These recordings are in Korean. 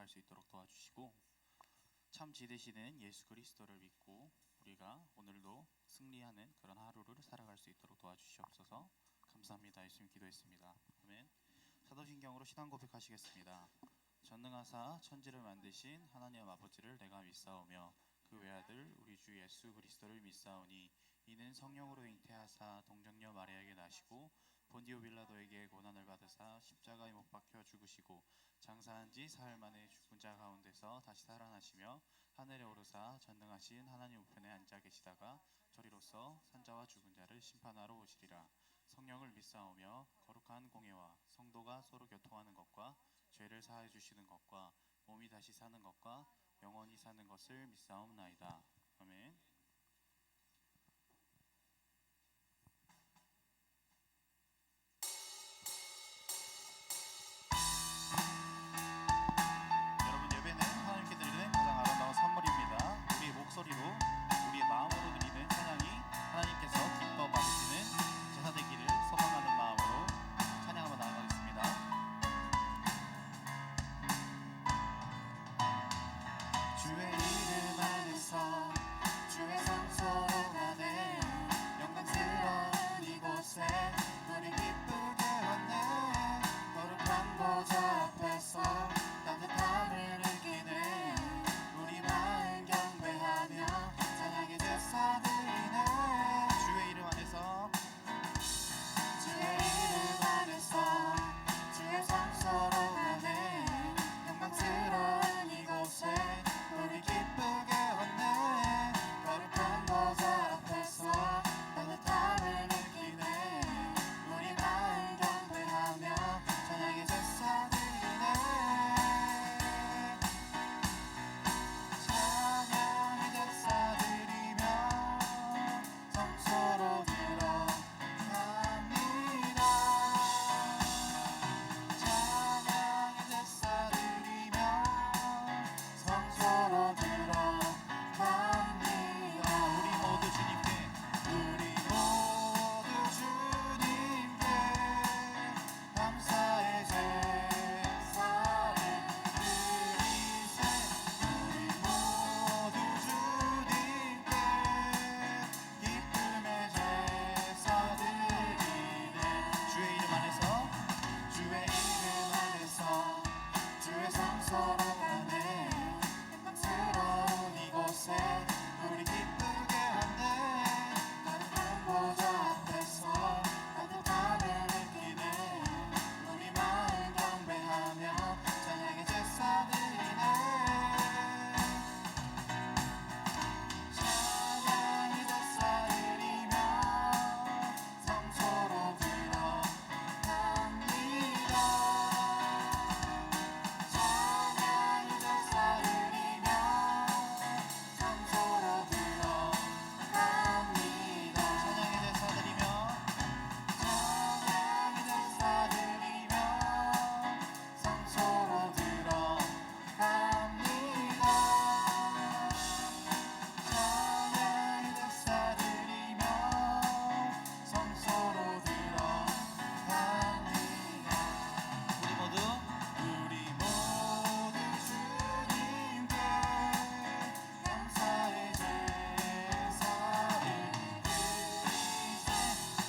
살아갈 수 있도록 도와주시고 참 지되시는 예수 그리스도를 믿고 우리가 오늘도 승리하는 그런 하루를 살아갈 수 있도록 도와주시옵소서. 감사합니다. 예수님 기도했습니다. 아멘. 사도신경으로 신앙 고백하시겠습니다. 전능하사 천지를 만드신 하나님 아버지를 내가 믿사오며 그 외아들 우리 주 예수 그리스도를 믿사오니 이는 성령으로 잉태하사 동정녀 마리아에게 나시고 본디오 빌라도에게 고난을 받으사 십자가에 못 박혀 죽으시고 장사한 지 사흘 만에 죽은 자 가운데서 다시 살아나시며 하늘에 오르사 전능하신 하나님 우편에 앉아 계시다가 저리로서 산자와 죽은 자를 심판하러 오시리라. 성령을 믿사오며 거룩한 공예와 성도가 서로 교통하는 것과 죄를 사하여 주시는 것과 몸이 다시 사는 것과 영원히 사는 것을 믿사옵나이다. 아멘. 여러분, 예배는 하나님께 드리는 가장 아름다운 선물입니다. 우리의 목소리로 우리의 마음으로 드리는 찬양이 하나님께서 기뻐 받으시는 제사 되기를 소망하는 마음으로 찬양 한번 나아가겠습니다. 주의 이름 안에서 주의 성소로 가네 영광스러운 이곳에 우리 기쁘게 왔네 거룩한 보좌 앞에서 따뜻함을 느끼네 우리 마음 경배하며 찬양의 제사 드리네 주의 이름 안에서 주의 이름 안에서 주의 성소로 가네 영광스러운 이곳에 우리 기쁘게 왔네 거룩한 보좌 앞에서 따뜻함을 느끼네 우리 마음 경배하며 찬양의 제사 드리네 찬양의 제사 드리며 성소로 들어갑니다 찬양의 제사 드리며 성소로 들어갑니다. 우리 모두 주님께 감사의 제사를 드리세 우리 모두 주님께 기쁨의 제사 드리네 주의 이름 안에서 주의 이름 안에서 주의 성소로 가네 영광스러운 이곳에 우리 기쁘게 왔네 거룩한 보좌 앞에서 따뜻함을 느끼네 우리 마음 경배하며 찬양의 제사 드리네 찬양의 제사 드리며 성소로 들어갑니다 찬양의 제사 드리며 성소로 들어갑니다 찬양의 제사 드리며 찬양의 제사 드리며 성소로 들어갑니다 찬양의 제사 드리며 성소로 들어갑니다 우리 모두 주님께 감사의 제사를 드리세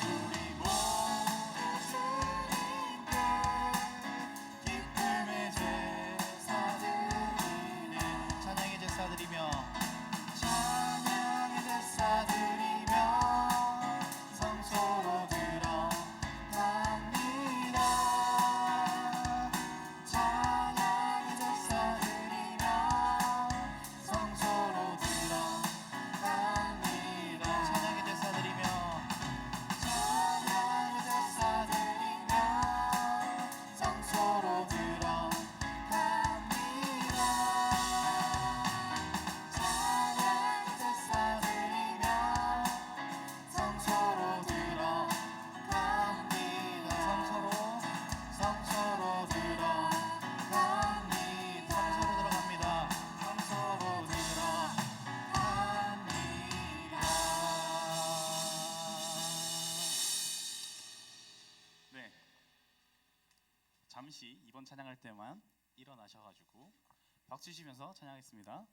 우리 모두 주님께 기쁨의 제사 드리네 찬양의 제사 드리며 찬양의 제사 드리며 성소로 들어갑니다 찬양의 제사 드리며 성소로 들어갑니다 찬양의 제사 드리며 찬양의 제사 드리며 성소로 들어갑니다 찬양의 제사 드리며 성소로 들어갑니다 성소로 들어갑니다 성소로 들어갑니다 성소로 들어갑니다 네 잠시 이번 찬양할 때만 일어나셔가지고 박수 치시면서 찬양하겠습니다.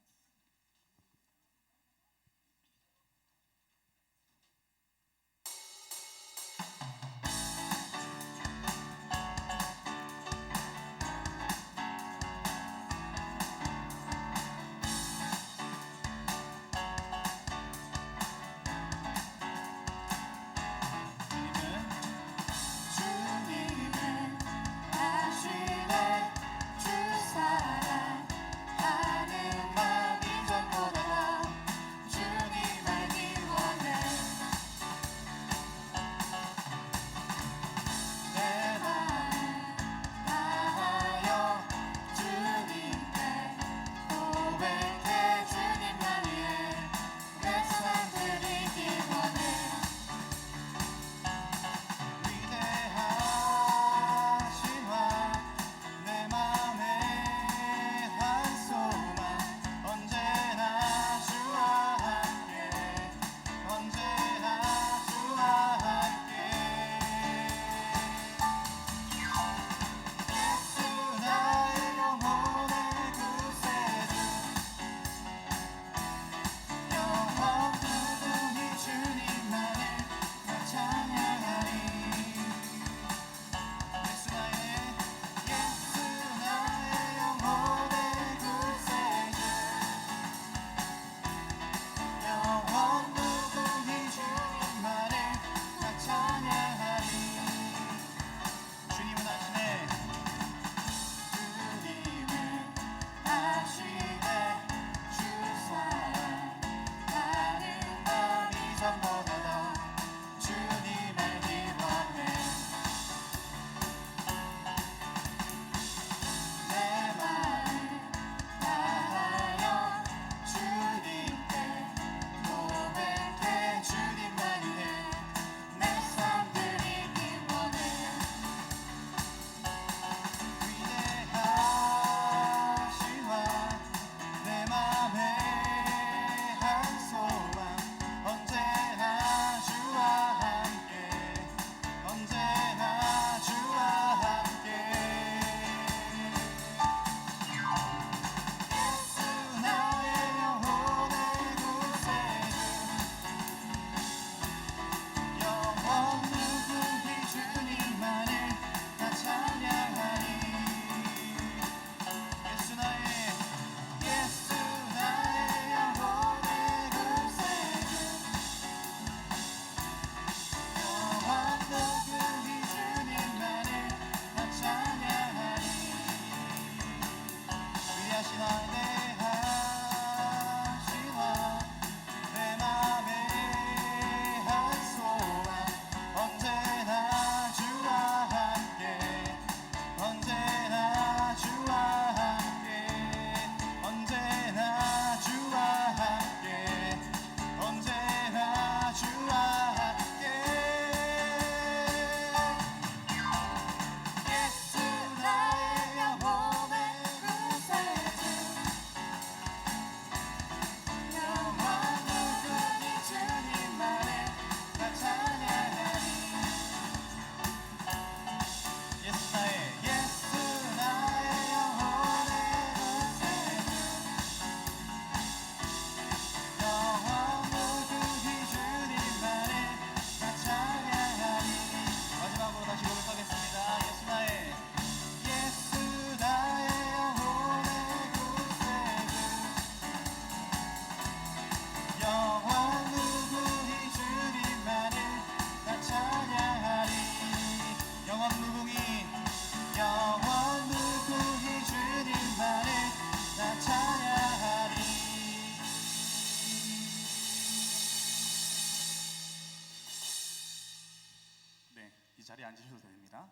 이 자리에 앉으셔도 됩니다.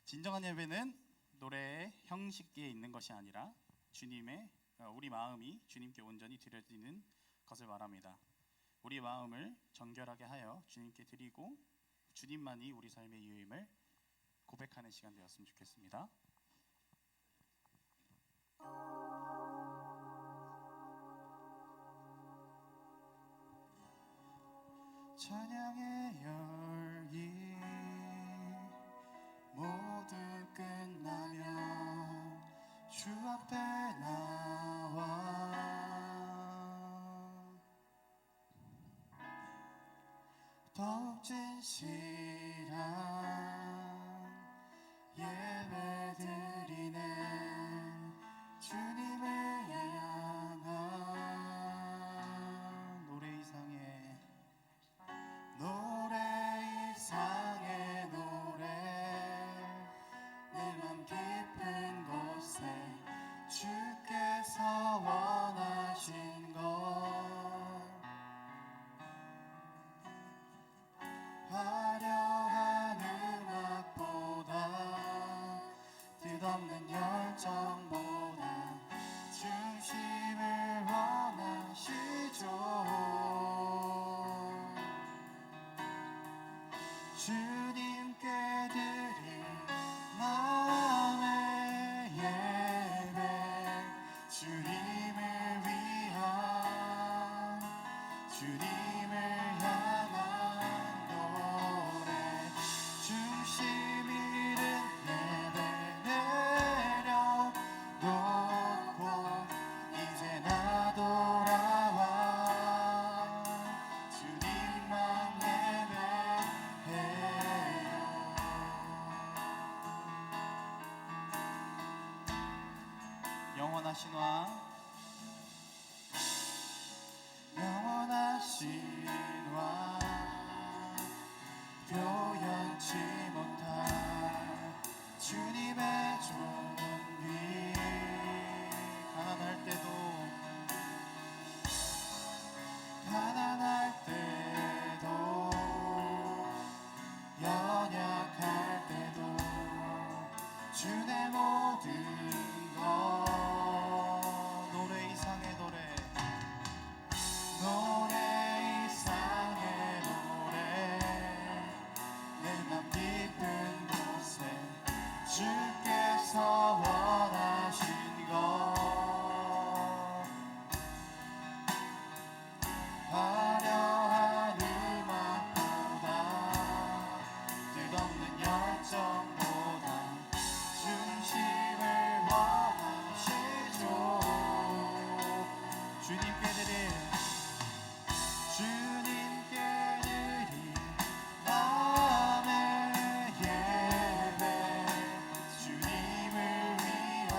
진정한 예배는 노래의 형식에 있는 것이 아니라 우리 마음이 주님께 온전히 드려지는 것을 말합니다. 우리 마음을 정결하게 하여 주님께 드리고 주님만이 우리 삶의 이유임을 고백하는 시간 되었으면 좋겠습니다. 찬양의 열기 모두 끝나면 주 앞에 진실한 예배드리네 주님을 향한 노래 이상의 노래 내 맘 깊은 곳에 주께서 원하신 것 화려한 음악보다 뜻없는 열정보다 중심을 원하시죠. 주님께 드릴 마음의 예배 주님을 위한 주님을 향한 노래 중심 잃은 예배 내려놓고 이제 나 돌아와 주님만 예배해요. 영원하신 왕 영원하신 왕 표현치 못할 주님의 존귀 가난할 때도 연약할 때도 주의 모든 것 노래 이상의 노래 내 맘 깊은 곳에 주께서 원하신 것 화려한 음악보다 뜻없는 열정보다 중심을 원하시죠. 주님께 드릴 마음의 예배 주님을 위한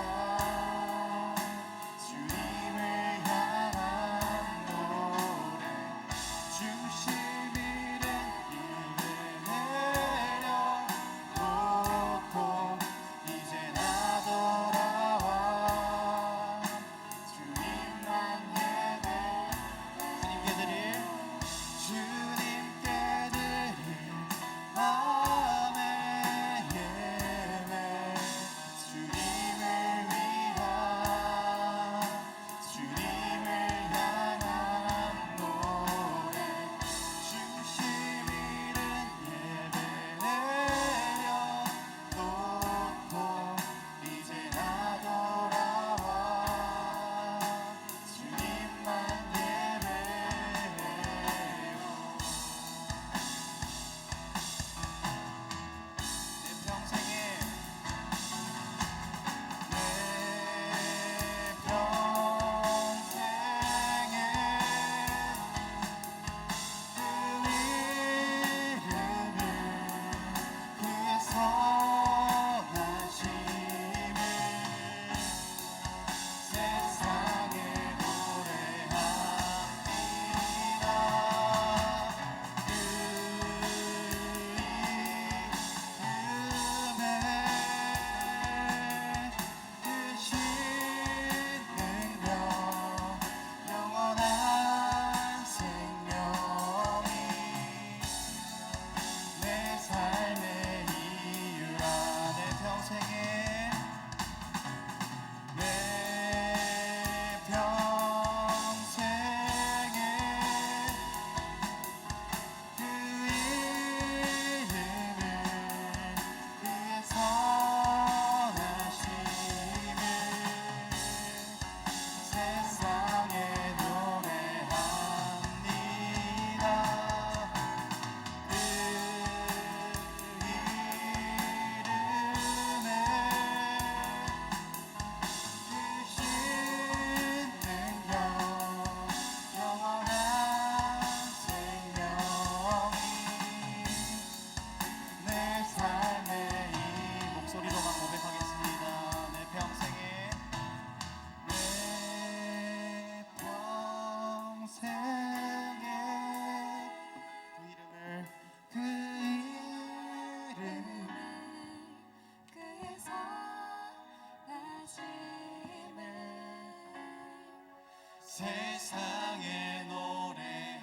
세상에 노래합니다.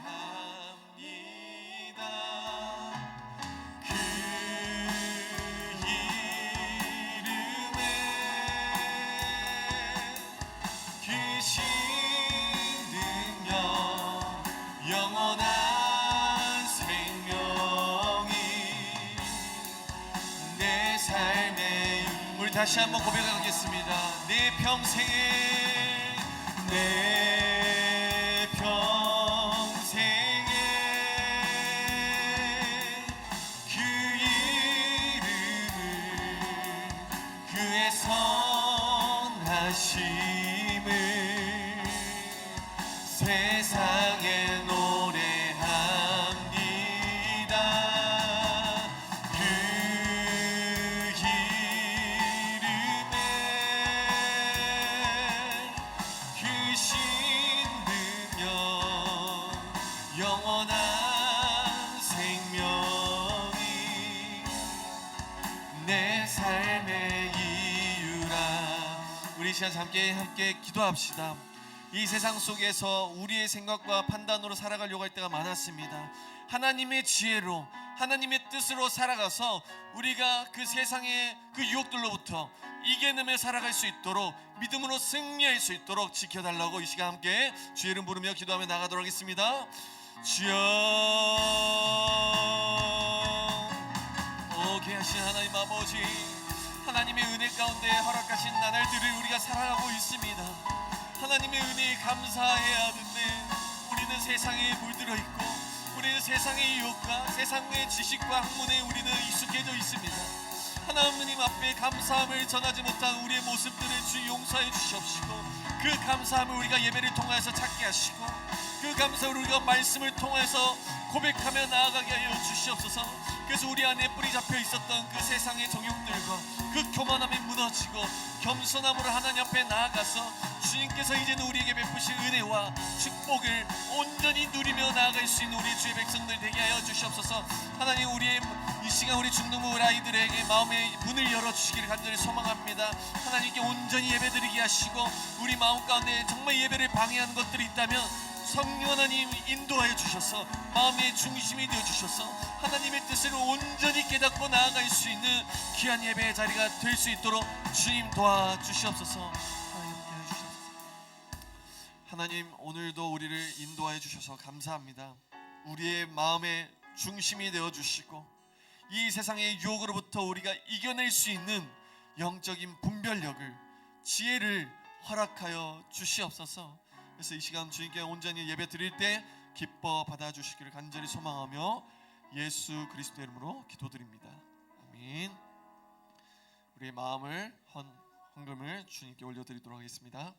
그 이름에 크신 능력 영원한 생명이 내 삶에 우리 다시 한번 고백하겠습니다. 내 평생에 그 이름을 그의 선하심을 세상에 노래합니다. 그 이름에 크신 능력 영원한 생명이 내 삶의 이유라. 우리 시간 함께 기도합시다. 이 세상 속에서 우리의 생각과 판단으로 살아가려고 할 때가 많았습니다. 하나님의 지혜로 하나님의 뜻으로 살아가서 우리가 그 세상의 그 유혹들로부터 이겨내며 살아갈 수 있도록 믿음으로 승리할 수 있도록 지켜달라고 이 시간 함께 주의 이름 부르며 기도하며 나가도록 하겠습니다. 주여, 귀하신 하나님 아버지, 하나님의 은혜 가운데 허락하신 나날들을 우리가 살아가고 있습니다. 하나님의 은혜에 감사해야 하는데 우리는 세상에 물들어 있고 우리는 세상의 유혹과 세상의 지식과 학문에 우리는 익숙해져 있습니다. 하나님 앞에 감사함을 전하지 못한 우리의 모습들을 주 용서해 주시옵시고 그 감사함을 우리가 예배를 통해서 찾게 하시고 그 감사함을 우리가 말씀을 통해서 고백하며 나아가게 하여 주시옵소서. 그래서 우리 안에 뿌리 잡혀 있었던 그 세상의 정욕들과 그 교만함이 무너지고 겸손함으로 하나님 앞에 나아가서 주님께서 이제는 우리에게 베푸신 은혜와 축복을 온전히 누리며 나아갈 수 있는 우리 주의 백성들 되게 하여 주시옵소서. 하나님, 우리의 이 시간 우리 중등부 아이들에게 마음의 문을 열어주시기를 간절히 소망합니다. 하나님께 온전히 예배드리게 하시고 우리 마음 가운데 정말 예배를 방해하는 것들이 있다면 성령 하나님 인도하여 주셔서 마음의 중심이 되어 주셔서 하나님의 뜻을 온전히 깨닫고 나아갈 수 있는 귀한 예배의 자리가 될 수 있도록 주님 도와주시옵소서. 하나님, 오늘도 우리를 인도하여 주셔서 감사합니다. 우리의 마음의 중심이 되어 주시고 이 세상의 유혹으로부터 우리가 이겨낼 수 있는 영적인 분별력을, 지혜를 허락하여 주시옵소서. 그래서 이 시간 주님께 온전히 예배 드릴 때 기뻐 받아주시기를 간절히 소망하며 예수 그리스도의 이름으로 기도드립니다. 아멘. 우리의 마음을 헌금을 주님께 올려드리도록 하겠습니다.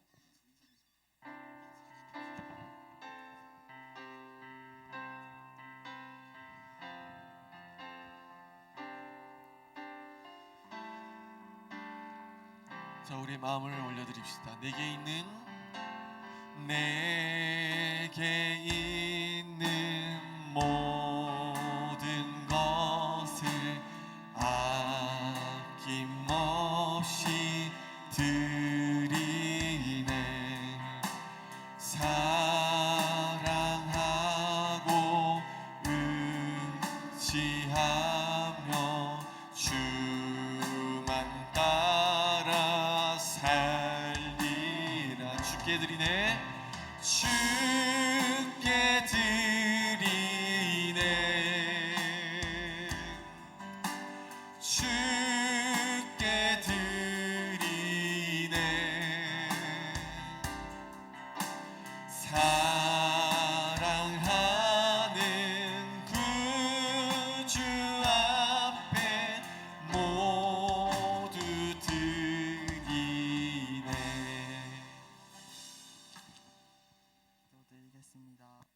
자, 우리의 마음을 올려드립시다. 내게 있는 모든 것을 아낌없이 드리네. 사랑하고 의지하며 주만 따라 살리라. 주께 드리네. 주께 드리네. 주께 드리네. 사랑하는 구주 앞에 모두 드리네. 기도드리겠습니다.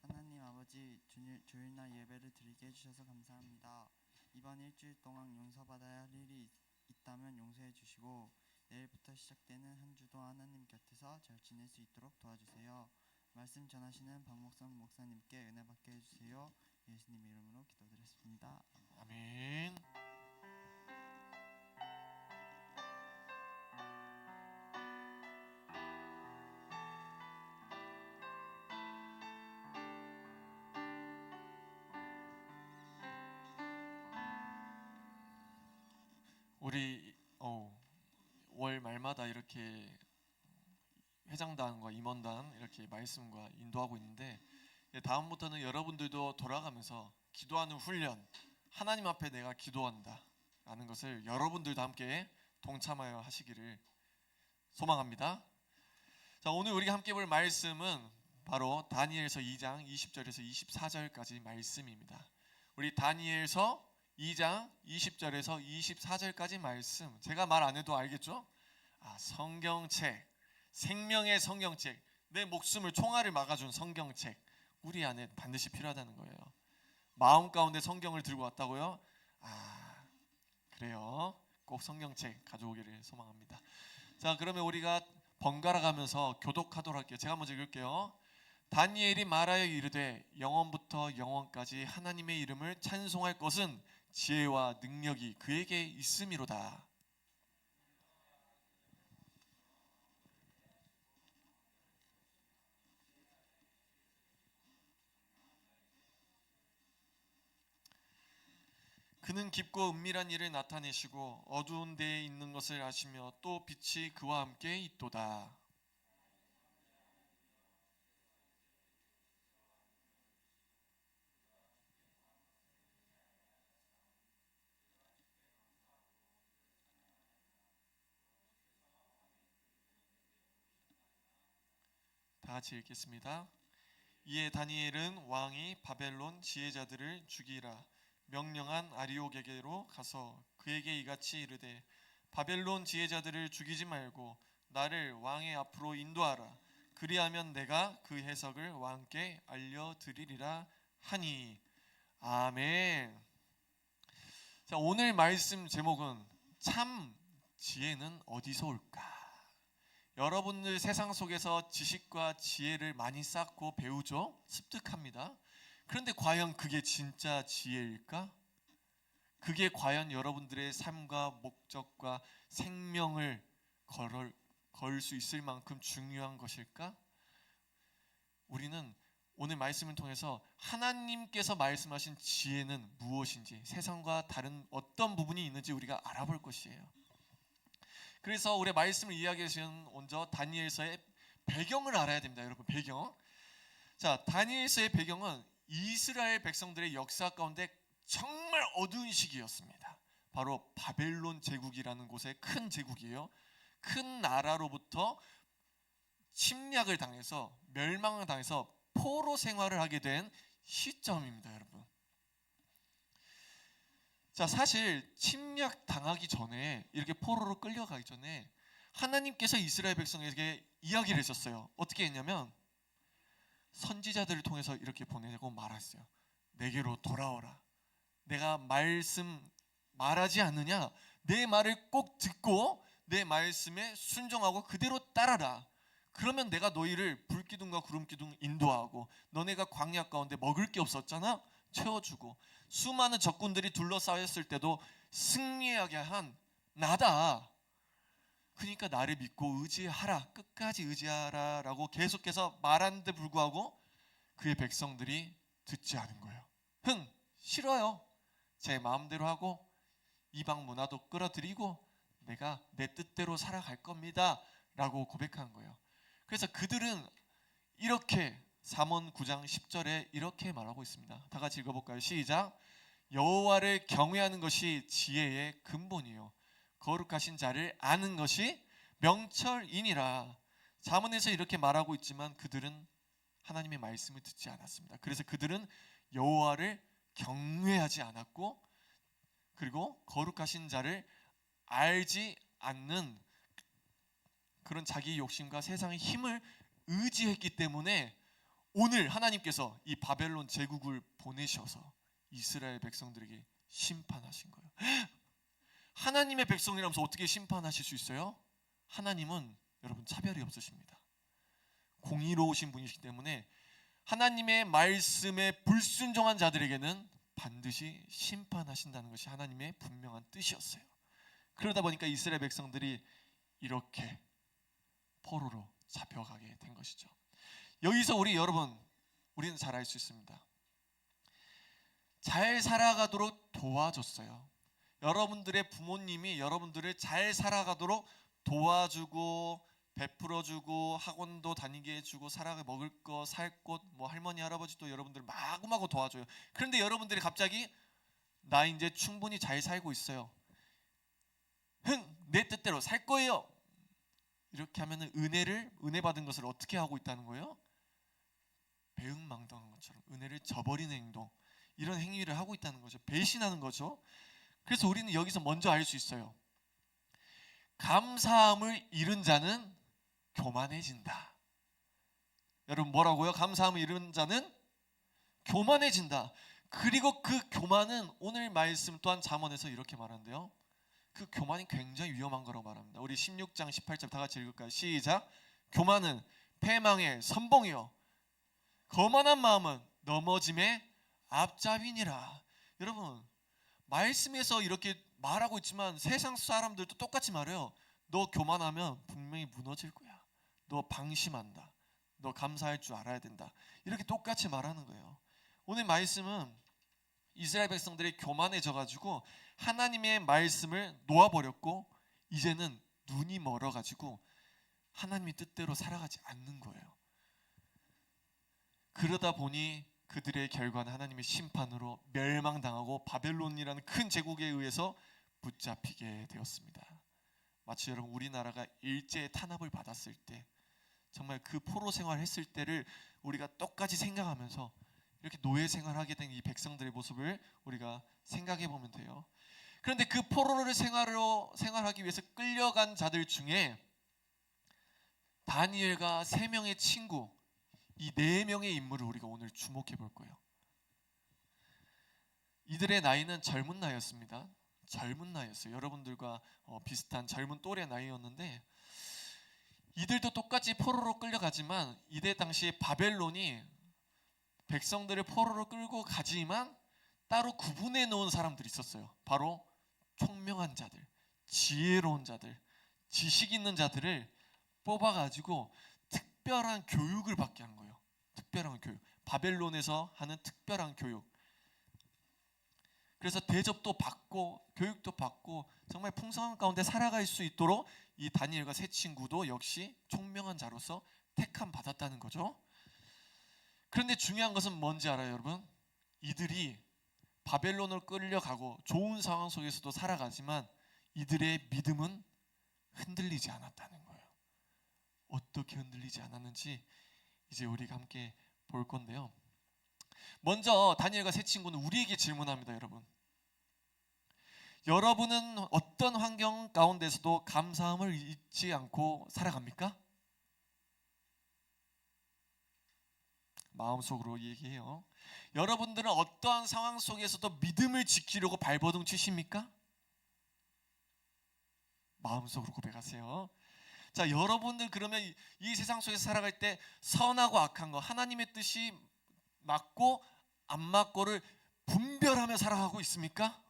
하나님 아버지, 주일날 예배를 드리게 해주셔서 감사합니다. 이번 일주일 동안 용서받아야 할 일이 있다면 용서해 주시고 내일부터 시작되는 한 주도 하나님 곁에서 잘 지낼 수 있도록 도와주세요. 말씀 전하시는 박목선 목사님께 은혜 받게 해주세요. 예수님 이름으로 기도드렸습니다. 아멘. 우리 월 말마다 이렇게 회장단과 임원단 이렇게 말씀과 인도하고 있는데, 다음부터는 여러분들도 돌아가면서 기도하는 훈련, 하나님 앞에 내가 기도한다 라는 것을 여러분들도 함께 동참하여 하시기를 소망합니다. 자, 오늘 우리가 함께 볼 말씀은 바로 다니엘서 2장 20절에서 24절까지 말씀입니다. 우리 다니엘서 2장 20절에서 24절까지 말씀, 제가 말 안 해도 알겠죠? 성경책, 생명의 성경책, 내 목숨을 총알을 막아준 성경책, 우리 안에 반드시 필요하다는 거예요. 마음 가운데 성경을 들고 왔다고요? 그래요. 꼭 성경책 가져오기를 소망합니다. 자, 그러면 우리가 번갈아 가면서 교독하도록 할게요. 제가 먼저 읽을게요. 다니엘이 말하여 이르되 영원부터 영원까지 하나님의 이름을 찬송할 것은 지혜와 능력이 그에게 있음이로다. 그는 깊고 은밀한 일을 나타내시고 어두운 데에 있는 것을 아시며 또 빛이 그와 함께 있도다. 다 같이 읽겠습니다. 이에 다니엘은 왕이 바벨론 지혜자들을 죽이라 명령한 아리옥에게로 가서 그에게 이같이 이르되 바벨론 지혜자들을 죽이지 말고 나를 왕의 앞으로 인도하라. 그리하면 내가 그 해석을 왕께 알려드리리라 하니. 아멘. 자, 오늘 말씀 제목은 참 지혜는 어디서 올까? 여러분들 세상 속에서 지식과 지혜를 많이 쌓고 배우죠? 습득합니다. 그런데 과연 그게 진짜 지혜일까? 그게 과연 여러분들의 삶과 목적과 생명을 걸 수 있을 만큼 중요한 것일까? 우리는 오늘 말씀을 통해서 하나님께서 말씀하신 지혜는 무엇인지, 세상과 다른 어떤 부분이 있는지 우리가 알아볼 것이에요. 그래서 우리 말씀을 이야기하기 위해서는 먼저 다니엘서의 배경을 알아야 됩니다. 여러분, 배경. 자, 다니엘서의 배경은 이스라엘 백성들의 역사 가운데 정말 어두운 시기였습니다. 바로 바벨론 제국이라는 곳의 큰 제국이에요. 큰 나라로부터 침략을 당해서 멸망을 당해서 포로 생활을 하게 된 시점입니다, 여러분. 자, 사실 침략 당하기 전에, 이렇게 포로로 끌려가기 전에 하나님께서 이스라엘 백성에게 이야기를 했었어요. 어떻게 했냐면 선지자들을 통해서 이렇게 보내고 말했어요. 내게로 돌아오라. 내가 말하지 않느냐? 내 말을 꼭 듣고 내 말씀에 순종하고 그대로 따라라. 그러면 내가 너희를 불기둥과 구름기둥 인도하고, 너네가 광야 가운데 먹을 게 없었잖아? 채워주고, 수많은 적군들이 둘러싸였을 때도 승리하게 한 나다. 그러니까 나를 믿고 의지하라, 끝까지 의지하라 라고 계속해서 말하는데 불구하고 그의 백성들이 듣지 않은 거예요. 싫어요. 제 마음대로 하고 이방 문화도 끌어들이고 내가 내 뜻대로 살아갈 겁니다 라고 고백한 거예요. 그래서 그들은 이렇게 잠언 9장 10절에 이렇게 말하고 있습니다. 다 같이 읽어볼까요? 시작. 여호와를 경외하는 것이 지혜의 근본이요 거룩하신 자를 아는 것이 명철이니라. 잠언에서 이렇게 말하고 있지만 그들은 하나님의 말씀을 듣지 않았습니다. 그래서 그들은 여호와를 경외하지 않았고, 그리고 거룩하신 자를 알지 않는 그런 자기 욕심과 세상의 힘을 의지했기 때문에 오늘 하나님께서 이 바벨론 제국을 보내셔서 이스라엘 백성들에게 심판하신 거예요. 하나님의 백성이라면서 어떻게 심판하실 수 있어요? 하나님은 여러분 차별이 없으십니다. 공의로우신 분이시기 때문에 하나님의 말씀에 불순종한 자들에게는 반드시 심판하신다는 것이 하나님의 분명한 뜻이었어요. 그러다 보니까 이스라엘 백성들이 이렇게 포로로 잡혀가게 된 것이죠. 여기서 우리는 잘 알 수 있습니다. 잘 살아가도록 도와줬어요. 여러분들의 부모님이 여러분들을 잘 살아가도록 도와주고 베풀어주고 학원도 다니게 해주고 살아가 먹을 거 살 곳 뭐 할머니 할아버지도 여러분들을 마구마구 도와줘요. 그런데 여러분들이 갑자기 나 이제 충분히 잘 살고 있어요. 내 뜻대로 살 거예요. 이렇게 하면은 은혜 받은 것을 어떻게 하고 있다는 거예요? 배은망덕한 것처럼 은혜를 저버리는 행동, 이런 행위를 하고 있다는 거죠. 배신하는 거죠. 그래서 우리는 여기서 먼저 알 수 있어요. 감사함을 잃은 자는 교만해진다. 여러분 뭐라고요? 감사함을 잃은 자는 교만해진다. 그리고 그 교만은 오늘 말씀 또한 잠언에서 이렇게 말하는데요. 그 교만이 굉장히 위험한 거라고 말합니다. 우리 16장 18절 다 같이 읽을까요? 시작. 교만은 패망의 선봉이요 거만한 마음은 넘어짐의 앞잡이니라. 여러분 말씀에서 이렇게 말하고 있지만 세상 사람들도 똑같이 말해요. 너 교만하면 분명히 무너질 거야. 너 방심한다. 너 감사할 줄 알아야 된다. 이렇게 똑같이 말하는 거예요. 오늘 말씀은 이스라엘 백성들이 교만해져 가지고 하나님의 말씀을 놓아버렸고 이제는 눈이 멀어 가지고 하나님의 뜻대로 살아가지 않는 거예요. 그러다 보니 그들의 결과는 하나님의 심판으로 멸망당하고 바벨론이라는 큰 제국에 의해서 붙잡히게 되었습니다. 마치 여러분 우리나라가 일제의 탄압을 받았을 때 정말 그 포로 생활했을 때를 우리가 똑같이 생각하면서 이렇게 노예 생활하게 된 이 백성들의 모습을 우리가 생각해 보면 돼요. 그런데 그 포로를 생활하기 위해서 끌려간 자들 중에 다니엘과 3명의 친구, 이 4명의 인물을 우리가 오늘 주목해 볼 거예요. 이들의 나이는 젊은 나이였습니다. 젊은 나이였어요. 여러분들과 비슷한 젊은 또래 나이였는데 이들도 똑같이 포로로 끌려가지만 이때 당시에 바벨론이 백성들을 포로로 끌고 가지만 따로 구분해 놓은 사람들이 있었어요. 바로 총명한 자들, 지혜로운 자들, 지식 있는 자들을 뽑아가지고 특별한 교육을 받게 한 거예요. 특별한 교육, 바벨론에서 하는 특별한 교육. 그래서 대접도 받고 교육도 받고 정말 풍성한 가운데 살아갈 수 있도록 이 다니엘과 세 친구도 역시 총명한 자로서 택함 받았다는 거죠. 그런데 중요한 것은 뭔지 알아요, 여러분? 이들이 바벨론을 끌려가고 좋은 상황 속에서도 살아가지만 이들의 믿음은 흔들리지 않았다는 거예요. 어떻게 흔들리지 않았는지 이제 우리가 함께 볼 건데요. 먼저 다니엘과 세 친구는 우리에게 질문합니다, 여러분. 여러분은 어떤 환경 가운데서도 감사함을 잊지 않고 살아갑니까? 마음속으로 얘기해요. 여러분들은 어떠한 상황 속에서도 믿음을 지키려고 발버둥 치십니까? 마음속으로 고백하세요. 자, 여러분들 그러면 이 세상 속에서 살아갈 때 선하고 악한 거, 하나님의 뜻이 맞고 안 맞고를 분별하며 살아가고 있습니까?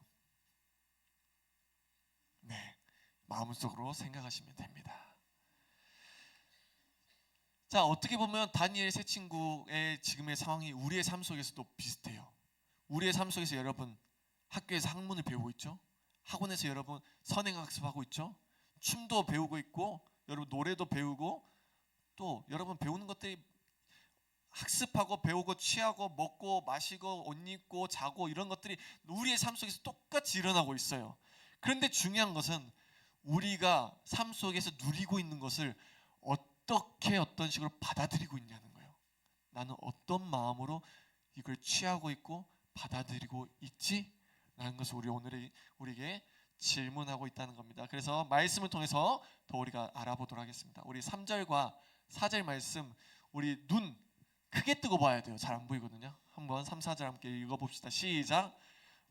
네, 마음속으로 생각하시면 됩니다. 자, 어떻게 보면 다니엘 세 친구의 지금의 상황이 우리의 삶 속에서도 비슷해요. 우리의 삶 속에서 여러분 학교에서 학문을 배우고 있죠. 학원에서 여러분 선행학습하고 있죠. 춤도 배우고 있고 여러분 노래도 배우고 또 여러분 배우는 것들이 학습하고 배우고 취하고 먹고 마시고 옷 입고 자고 이런 것들이 우리의 삶 속에서 똑같이 일어나고 있어요. 그런데 중요한 것은 우리가 삶 속에서 누리고 있는 것을 어떻게 어떤 식으로 받아들이고 있냐는 거예요. 나는 어떤 마음으로 이걸 취하고 있고 받아들이고 있지? 라는 것을 우리에게 질문하고 있다는 겁니다. 그래서 말씀을 통해서 더 우리가 알아보도록 하겠습니다. 우리 3절과 4절 말씀 우리 눈 크게 뜨고 봐야 돼요. 잘 안 보이거든요. 한번 3, 4절 함께 읽어봅시다. 시작.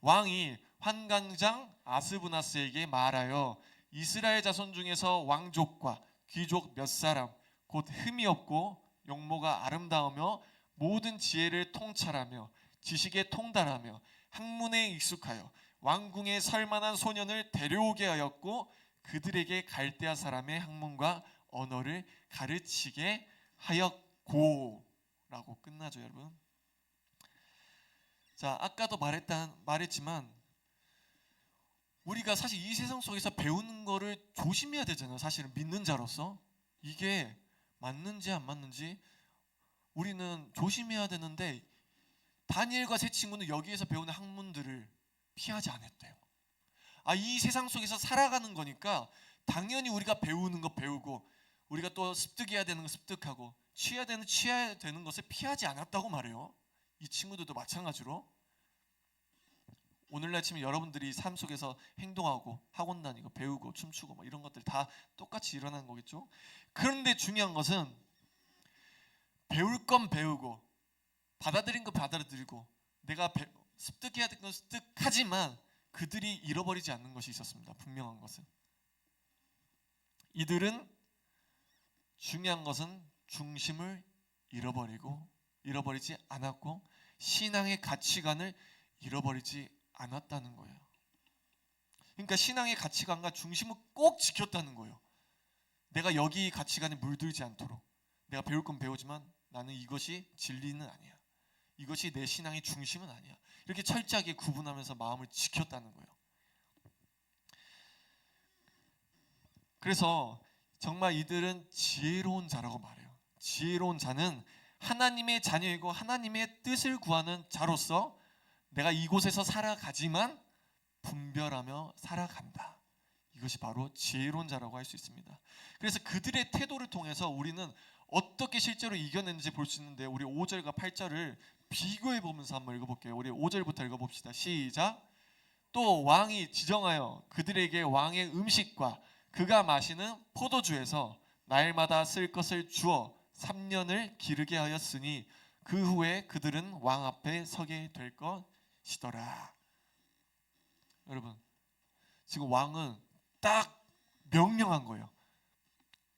왕이 환관장 아스부나스에게 말하여 이스라엘 자손 중에서 왕족과 귀족 몇 사람 곧 흠이 없고 용모가 아름다우며 모든 지혜를 통찰하며 지식에 통달하며 학문에 익숙하여 왕궁에 설만한 소년을 데려오게 하였고 그들에게 갈대아 사람의 학문과 언어를 가르치게 하였고 라고 끝나죠, 여러분. 자, 아까도 말했지만 우리가 사실 이 세상 속에서 배우는 거를 조심해야 되잖아요. 사실은 믿는 자로서 이게 맞는지 안 맞는지 우리는 조심해야 되는데, 다니엘과 세 친구는 여기에서 배우는 학문들을 피하지 않았대요. 이 세상 속에서 살아가는 거니까 당연히 우리가 배우는 거 배우고, 우리가 또 습득해야 되는 거 습득하고, 취해야 되는 것을 피하지 않았다고 말해요. 이 친구들도 마찬가지로 오늘날 치면 여러분들이 삶 속에서 행동하고 학원 다니고 배우고 춤추고 뭐 이런 것들 다 똑같이 일어나는 거겠죠. 그런데 중요한 것은 배울 건 배우고 받아들인 거 받아들이고 내가 습득해야 될 건 습득하지만 그들이 잃어버리지 않는 것이 있었습니다. 분명한 것은 이들은 중요한 것은 중심을 잃어버리지 않았고 신앙의 가치관을 잃어버리지 않았다는 거예요. 그러니까 신앙의 가치관과 중심을 꼭 지켰다는 거예요. 내가 여기 가치관에 물들지 않도록, 내가 배울 건 배우지만 나는 이것이 진리는 아니야, 이것이 내 신앙의 중심은 아니야, 이렇게 철저하게 구분하면서 마음을 지켰다는 거예요. 그래서 정말 이들은 지혜로운 자라고 말해요. 지혜로운 자는 하나님의 자녀이고 하나님의 뜻을 구하는 자로서 내가 이곳에서 살아가지만 분별하며 살아간다. 이것이 바로 지혜로운 자라고 할 수 있습니다. 그래서 그들의 태도를 통해서 우리는 어떻게 실제로 이겨냈는지 볼 수 있는데, 우리 5절과 8절을 비교해 보면서 한번 읽어볼게요. 우리 5절부터 읽어봅시다. 시작. 또 왕이 지정하여 그들에게 왕의 음식과 그가 마시는 포도주에서 날마다 쓸 것을 주어 3년을 기르게 하였으니 그 후에 그들은 왕 앞에 서게 될 것이더라. 여러분, 지금 왕은 딱 명령한 거예요.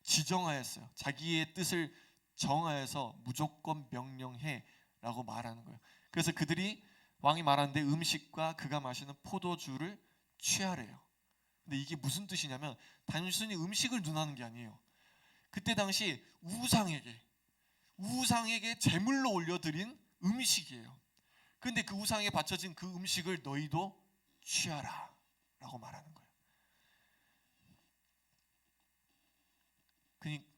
지정하였어요. 자기의 뜻을 정하여서 무조건 명령해 라고 말하는 거예요. 그래서 그들이, 왕이 말하는데 음식과 그가 마시는 포도주를 취하래요. 근데 이게 무슨 뜻이냐면 단순히 음식을 눈하는 게 아니에요. 그때 당시 우상에게 제물로 올려드린 음식이에요. 근데 그 우상에 바쳐진 그 음식을 너희도 취하라 라고 말하는 거예요.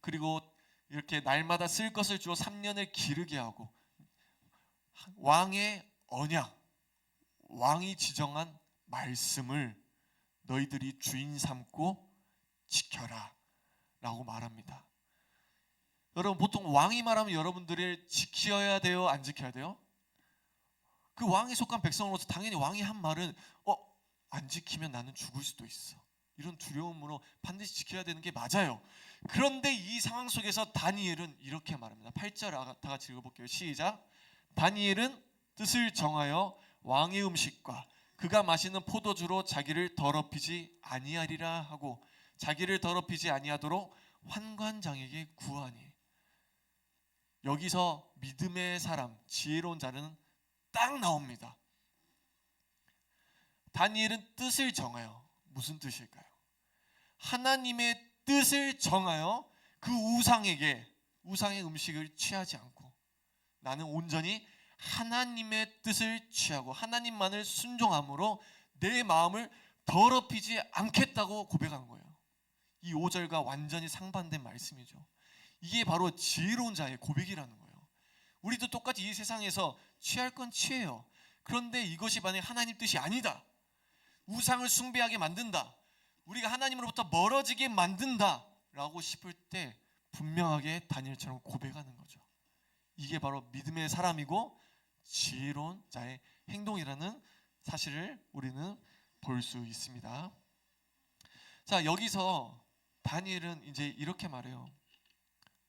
그리고 이렇게 날마다 쓸 것을 주어 3년을 기르게 하고, 왕의 언약, 왕이 지정한 말씀을 너희들이 주인 삼고 지켜라 라고 말합니다. 여러분, 보통 왕이 말하면 여러분들이 지켜야 돼요, 안 지켜야 돼요? 그 왕에 속한 백성으로서 당연히 왕이 한 말은 안 지키면 나는 죽을 수도 있어, 이런 두려움으로 반드시 지켜야 되는 게 맞아요. 그런데 이 상황 속에서 다니엘은 이렇게 말합니다. 8절 다 같이 읽어볼게요. 시작. 다니엘은 뜻을 정하여 왕의 음식과 그가 마시는 포도주로 자기를 더럽히지 아니하리라 하고 자기를 더럽히지 아니하도록 환관장에게 구하니. 여기서 믿음의 사람, 지혜로운 자는 딱 나옵니다. 다니엘은 뜻을 정하여, 무슨 뜻일까요? 하나님의 뜻을 정하여 그 우상의 음식을 취하지 않고 나는 온전히 하나님의 뜻을 취하고 하나님만을 순종함으로 내 마음을 더럽히지 않겠다고 고백한 거예요. 이 5절과 완전히 상반된 말씀이죠. 이게 바로 지혜로운 자의 고백이라는 거예요. 우리도 똑같이 이 세상에서 취할 건 취해요. 그런데 이것이 만약 하나님 뜻이 아니다, 우상을 숭배하게 만든다, 우리가 하나님으로부터 멀어지게 만든다 라고 싶을 때 분명하게 다니엘처럼 고백하는 거죠. 이게 바로 믿음의 사람이고 지혜로운 자의 행동이라는 사실을 우리는 볼 수 있습니다. 자, 여기서 다니엘은 이제 이렇게 말해요.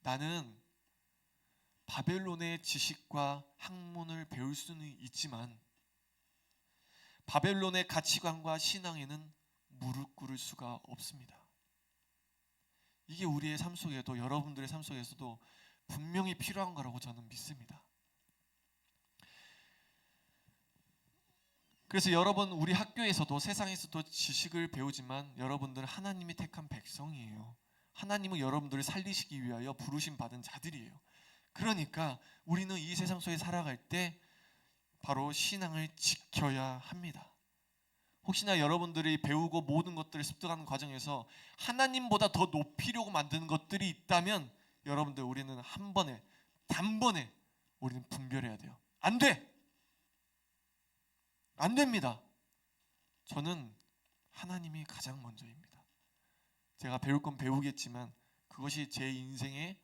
나는 바벨론의 지식과 학문을 배울 수는 있지만 바벨론의 가치관과 신앙에는 무릎 꿇을 수가 없습니다. 이게 우리의 삶 속에도, 여러분들의 삶 속에서도 분명히 필요한 거라고 저는 믿습니다. 그래서 여러분, 우리 학교에서도 세상에서도 지식을 배우지만 여러분들은 하나님이 택한 백성이에요. 하나님은 여러분들을 살리시기 위하여 부르심 받은 자들이에요. 그러니까 우리는 이 세상 속에 살아갈 때 바로 신앙을 지켜야 합니다. 혹시나 여러분들이 배우고 모든 것들을 습득하는 과정에서 하나님보다 더 높이려고 만드는 것들이 있다면 여러분들 우리는 한 번에 단번에 우리는 분별해야 돼요. 안 돼! 안 됩니다. 저는 하나님이 가장 먼저입니다. 제가 배울 건 배우겠지만 그것이 제 인생의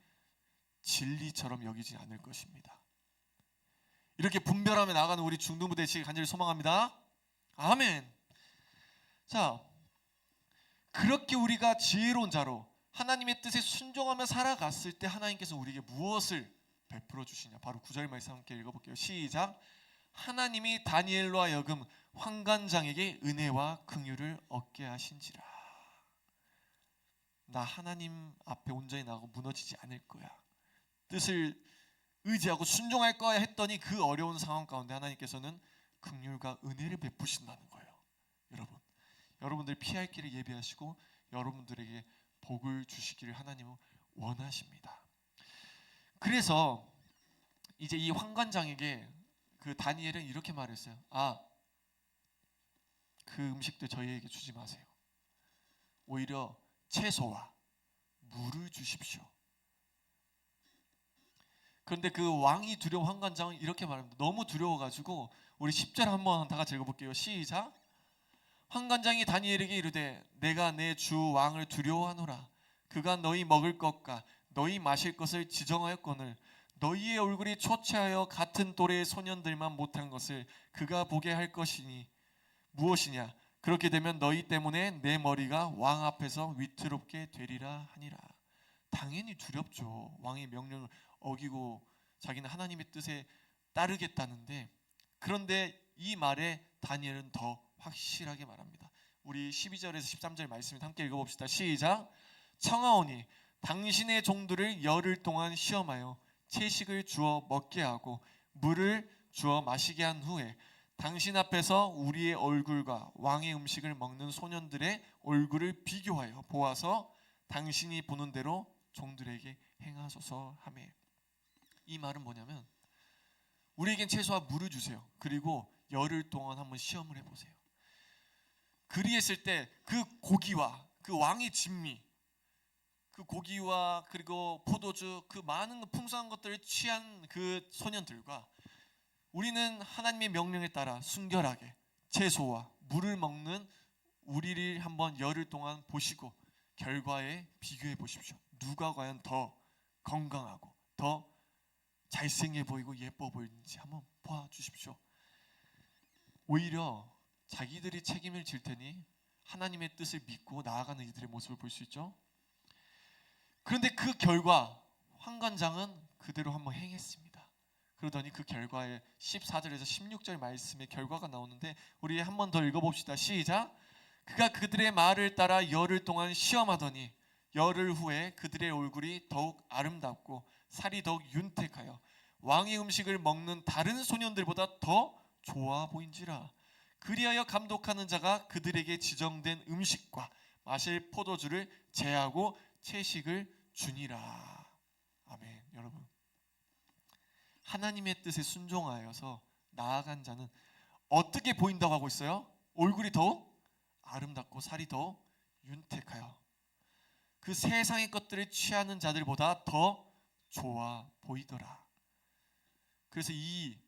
진리처럼 여기지 않을 것입니다. 이렇게 분별하며 나아가는 우리 중등부 되시길 간절히 소망합니다. 아멘. 자, 그렇게 우리가 지혜로운 자로 하나님의 뜻에 순종하며 살아갔을 때 하나님께서 우리에게 무엇을 베풀어 주시냐? 바로 9절 말씀 함께 읽어볼게요. 시작. 하나님이 다니엘로 하여금 환관장에게 은혜와 긍휼을 얻게 하신지라. 나 하나님 앞에 온전히 나가고 무너지지 않을 거야. 뜻을 의지하고 순종할 거야 했더니 그 어려운 상황 가운데 하나님께서는 긍휼과 은혜를 베푸신다는 거예요. 여러분들 피할 길을 예비하시고 여러분들에게 복을 주시기를 하나님은 원하십니다. 그래서 이제 이 환관장에게 그 다니엘은 이렇게 말했어요. 그 음식도 저희에게 주지 마세요. 오히려 채소와 물을 주십시오. 그런데 그 왕이 두려운 환관장은 이렇게 말합니다. 너무 두려워가지고 우리 10절 한번 다 같이 읽어볼게요. 시작. 환관장이 다니엘에게 이르되 내가 내 주 왕을 두려워하노라. 그가 너희 먹을 것과 너희 마실 것을 지정하였거늘 너희의 얼굴이 초췌하여 같은 또래의 소년들만 못한 것을 그가 보게 할 것이니 무엇이냐? 그렇게 되면 너희 때문에 내 머리가 왕 앞에서 위태롭게 되리라 하니라. 당연히 두렵죠. 왕의 명령을 어기고 자기는 하나님의 뜻에 따르겠다는데, 그런데 이 말에 다니엘은 더 확실하게 말합니다. 우리 12절에서 13절 말씀 함께 읽어봅시다. 시작. 청하오니 당신의 종들을 열흘 동안 시험하여 채식을 주어 먹게 하고 물을 주어 마시게 한 후에 당신 앞에서 우리의 얼굴과 왕의 음식을 먹는 소년들의 얼굴을 비교하여 보아서 당신이 보는 대로 종들에게 행하소서 하매. 이 말은 뭐냐면 우리에겐 채소와 물을 주세요. 그리고 열흘 동안 한번 시험을 해보세요. 그리했을 때 그 고기와 그 왕의 진미, 그 고기와 그리고 포도주, 그 많은 풍성한 것들을 취한 그 소년들과 우리는 하나님의 명령에 따라 순결하게 채소와 물을 먹는 우리를 한번 열흘 동안 보시고 결과에 비교해 보십시오. 누가 과연 더 건강하고 더 잘생겨 보이고 예뻐 보이는지 한번 봐주십시오. 오히려 자기들이 책임을 질 테니 하나님의 뜻을 믿고 나아가는 이들의 모습을 볼 수 있죠. 그런데 그 결과 환관장은 그대로 한번 행했습니다. 그러더니 그 결과에 14절에서 16절 말씀의 결과가 나오는데 우리 한번 더 읽어봅시다. 시작. 그가 그들의 말을 따라 열흘 동안 시험하더니 열흘 후에 그들의 얼굴이 더욱 아름답고 살이 더욱 윤택하여 왕의 음식을 먹는 다른 소년들보다 더 좋아 보인지라. 그리하여 감독하는 자가 그들에게 지정된 음식과 마실 포도주를 제하고 채식을 주니라. 아멘. 여러분, 하나님의 뜻에 순종하여서 나아간 자는 어떻게 보인다고 하고 있어요? 얼굴이 더욱 아름답고 살이 더욱 윤택하여 그 세상의 것들을 취하는 자들보다 더 좋아 보이더라. 그래서 이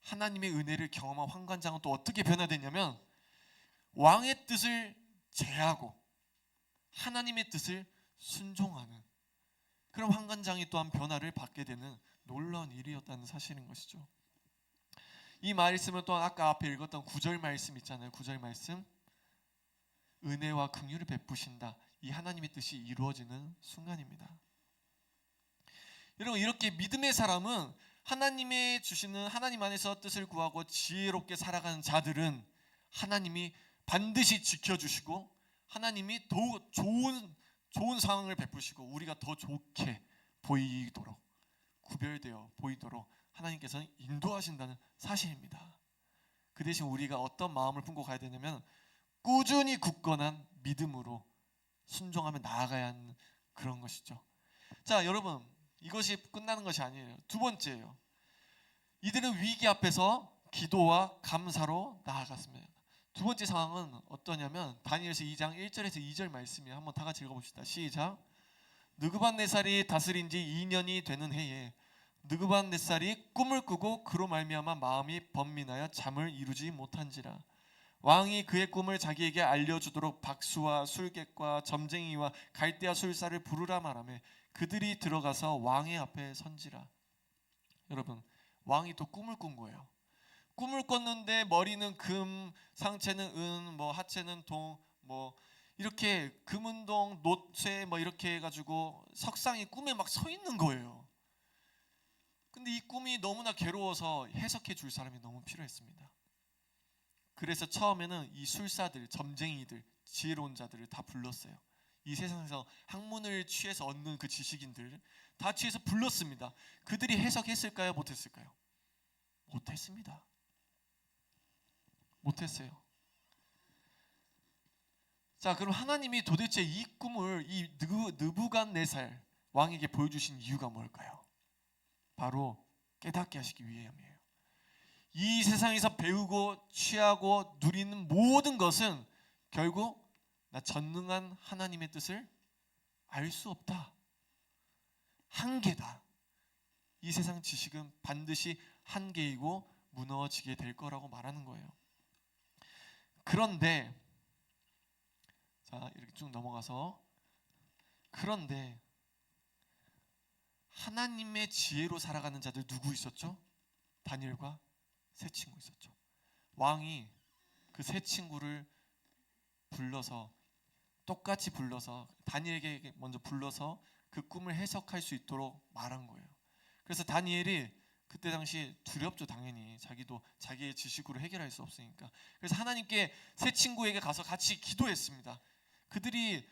하나님의 은혜를 경험한 환관장은 또 어떻게 변화됐냐면 왕의 뜻을 제하고 하나님의 뜻을 순종하는 그런 환관장이 또한 변화를 받게 되는 놀라운 일이었다는 사실인 것이죠. 이 말씀은 또한 아까 앞에 읽었던 9절 말씀 있잖아요. 9절 말씀, 은혜와 긍휼을 베푸신다. 이 하나님의 뜻이 이루어지는 순간입니다. 여러분, 이렇게 믿음의 사람은 하나님의 주시는 하나님 안에서 뜻을 구하고 지혜롭게 살아가는 자들은 하나님이 반드시 지켜주시고 하나님이 더욱 좋은 상황을 베푸시고 우리가 더 좋게 보이도록 구별되어 보이도록 하나님께서는 인도하신다는 사실입니다. 그 대신 우리가 어떤 마음을 품고 가야 되냐면 꾸준히 굳건한 믿음으로 순종하며 나아가야 하는 그런 것이죠. 자, 여러분, 이것이 끝나는 것이 아니에요. 두 번째예요. 이들은 위기 앞에서 기도와 감사로 나아갔습니다. 두 번째 상황은 어떠냐면 다니엘서 2장 1절에서 2절 말씀이에요. 한번 다 같이 읽어봅시다. 시작. 느부갓네살이 다스린 지 2년이 되는 해에 느부갓네살이 꿈을 꾸고 그로 말미암아 마음이 번민하여 잠을 이루지 못한지라. 왕이 그의 꿈을 자기에게 알려주도록 박수와 술객과 점쟁이와 갈대아 술사를 부르라 말하며 그들이 들어가서 왕의 앞에 선지라. 여러분, 왕이 또 꿈을 꾼 거예요. 꿈을 꿨는데 머리는 금, 상체는 은, 뭐 하체는 동, 뭐 이렇게 금은동, 노쇠 뭐 이렇게 해가지고 석상이 꿈에 막 서 있는 거예요. 근데 이 꿈이 너무나 괴로워서 해석해 줄 사람이 너무 필요했습니다. 그래서 처음에는 이 술사들, 점쟁이들, 지혜로운 자들을 다 불렀어요. 이 세상에서 학문을 취해서 얻는 그 지식인들 다 취해서 불렀습니다. 그들이 해석했을까요? 못했을까요? 못했습니다. 못했어요. 자, 그럼 하나님이 도대체 이 꿈을 이 느부갓네살 왕에게 보여주신 이유가 뭘까요? 바로 깨닫게 하시기 위함이에요. 이 세상에서 배우고 취하고 누리는 모든 것은 결국 나 전능한 하나님의 뜻을 알 수 없다. 한계다. 이 세상 지식은 반드시 한계이고 무너지게 될 거라고 말하는 거예요. 그런데 자, 이렇게 쭉 넘어가서 그런데 하나님의 지혜로 살아가는 자들 누구 있었죠? 다니엘과 세 친구 있었죠. 왕이 그 세 친구를 불러서 똑같이 불러서 다니엘에게 먼저 불러서 그 꿈을 해석할 수 있도록 말한 거예요. 그래서 다니엘이 그때 당시 두렵죠. 당연히 자기도 자기의 지식으로 해결할 수 없으니까. 그래서 하나님께 세 친구에게 가서 같이 기도했습니다. 그들이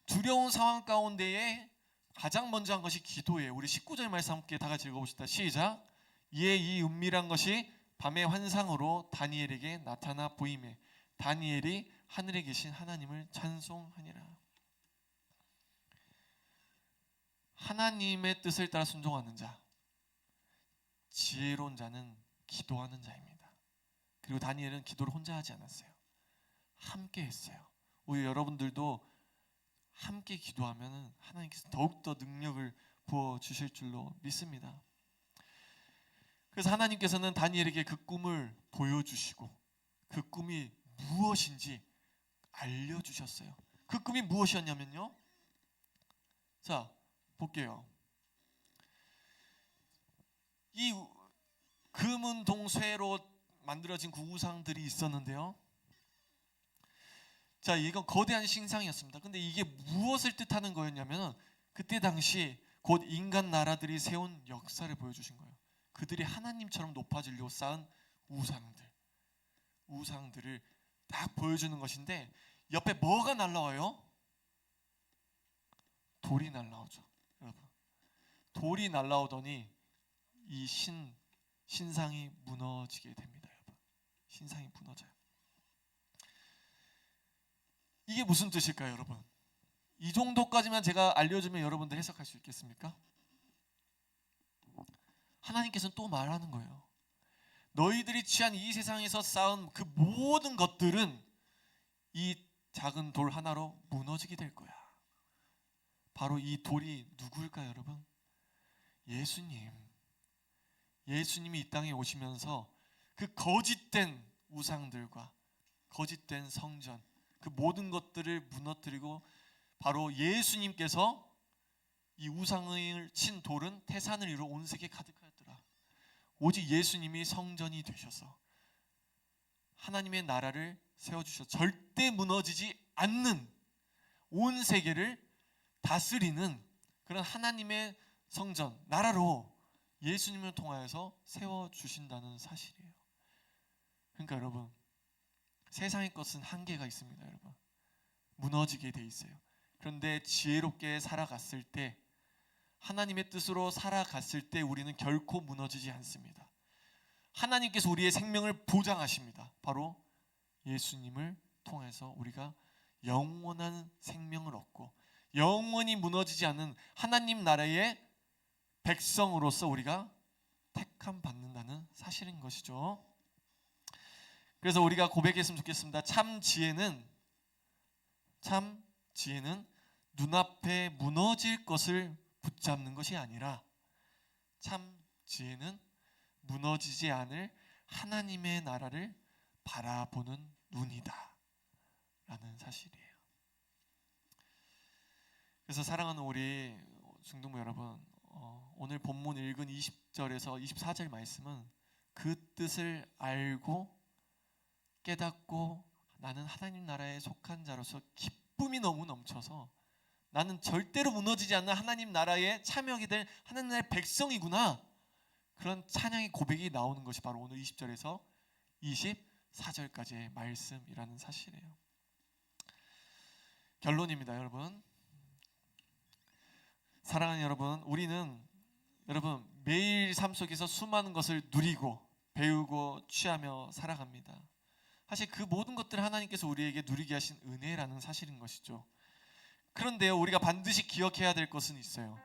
두려운 상황 가운데에 가장 먼저 한 것이 기도예요. 우리 19절 말씀 함께 다 같이 읽어봅시다. 시작. 이에 이 은밀한 것이 밤의 환상으로 다니엘에게 나타나 보이매 다니엘이 하늘에 계신 하나님을 찬송하니라. 하나님의 뜻을 따라 순종하는 자, 지혜로운 자는 기도하는 자입니다. 그리고 다니엘은 기도를 혼자 하지 않았어요. 함께 했어요. 오히려 여러분들도 함께 기도하면 하나님께서 더욱더 능력을 부어주실 줄로 믿습니다. 그래서 하나님께서는 다니엘에게 그 꿈을 보여주시고 그 꿈이 무엇인지 알려주셨어요. 그 꿈이 무엇이었냐면요, 자 볼게요. 이 금은 동쇠로 만들어진 그 우상들이 있었는데요, 자 이건 거대한 신상이었습니다. 근데 이게 무엇을 뜻하는 거였냐면 그때 당시 곧 인간 나라들이 세운 역사를 보여주신 거예요. 그들이 하나님처럼 높아지려고 쌓은 우상들을 딱 보여주는 것인데 옆에 뭐가 날라와요? 돌이 날라오죠. 여러분, 돌이 날라오더니 이 신상이 무너지게 됩니다. 여러분, 신상이 무너져요. 이게 무슨 뜻일까요, 여러분? 이 정도까지만 제가 알려주면 여러분들 해석할 수 있겠습니까? 하나님께서는 또 말하는 거예요. 너희들이 취한 이 세상에서 쌓은 그 모든 것들은 이 작은 돌 하나로 무너지게 될 거야. 바로 이 돌이 누구일까요, 여러분? 예수님이 이 땅에 오시면서 그 거짓된 우상들과 거짓된 성전, 그 모든 것들을 무너뜨리고 바로 예수님께서 이 우상을 친 돌은 태산을 이루어 온 세계에 가득하였더라. 오직 예수님이 성전이 되셔서 하나님의 나라를 세워주셔서 절대 무너지지 않는 온 세계를 다스리는 그런 하나님의 성전, 나라로 예수님을 통하여서 세워주신다는 사실이에요. 그러니까 여러분, 세상의 것은 한계가 있습니다. 여러분, 무너지게 돼 있어요. 그런데 지혜롭게 살아갔을 때, 하나님의 뜻으로 살아갔을 때 우리는 결코 무너지지 않습니다. 하나님께서 우리의 생명을 보장하십니다. 바로 예수님을 통해서 우리가 영원한 생명을 얻고 영원히 무너지지 않는 하나님 나라의 백성으로서 우리가 택함 받는다는 사실인 것이죠. 그래서 우리가 고백했으면 좋겠습니다. 참 지혜는 눈앞에 무너질 것을 붙잡는 것이 아니라 참 지혜는 무너지지 않을 하나님의 나라를 바라보는 눈이다 라는 사실이에요. 그래서 사랑하는 우리 중등부 여러분, 오늘 본문 읽은 20절에서 24절 말씀은 그 뜻을 알고 깨닫고 나는 하나님 나라에 속한 자로서 기쁨이 너무 넘쳐서 나는 절대로 무너지지 않는 하나님 나라에 참여하게 될 하나님 나라의 백성이구나, 그런 찬양의 고백이 나오는 것이 바로 오늘 20절에서 24절까지의 말씀이라는 사실이에요. 결론입니다. 여러분, 사랑하는 여러분, 우리는 매일 삶 속에서 수많은 것을 누리고 배우고 취하며 살아갑니다. 사실 그 모든 것들을 하나님께서 우리에게 누리게 하신 은혜라는 사실인 것이죠. 그런데요, 우리가 반드시 기억해야 될 것은 있어요.